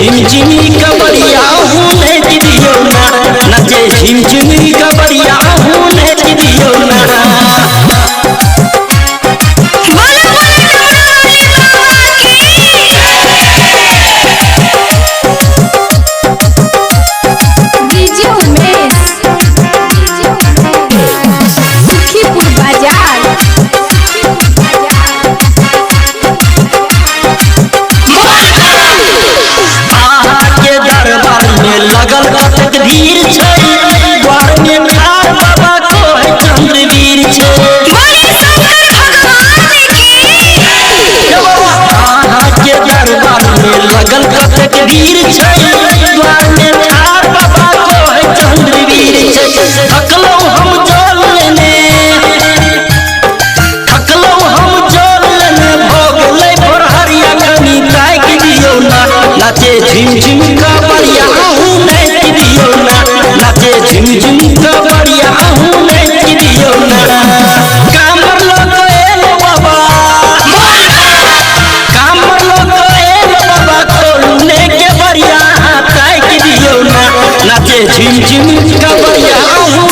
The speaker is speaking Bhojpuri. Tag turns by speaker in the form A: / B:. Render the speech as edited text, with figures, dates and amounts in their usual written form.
A: झिमझिमी कबरिया हूँ नाच दियो ना, नाचे झिमझिमी कबरिया हूँ नाच दियो ना। लगल कतक धीर छे द्वार में ठाड़ बाबा को है चंद्रवीर छे। के दरबार में लगल कतक धीर छे द्वार में ठाड़ बाबा को है चंद्रवीर छे। थकलो हम जल लेने भोग ले भोरहरिया कनी ताक दियो ना, नाचे झिमझिम कबरिया हूँ नाच दियो ना, नाचे झिमझिम कबरिया हूँ नाच दियो ना। कामर लोग एलो बाबा, कामर लोग एलो बाबा खोलने के बरिया ताक दियो ना, नाचे झिमझिम कबरिया हूँ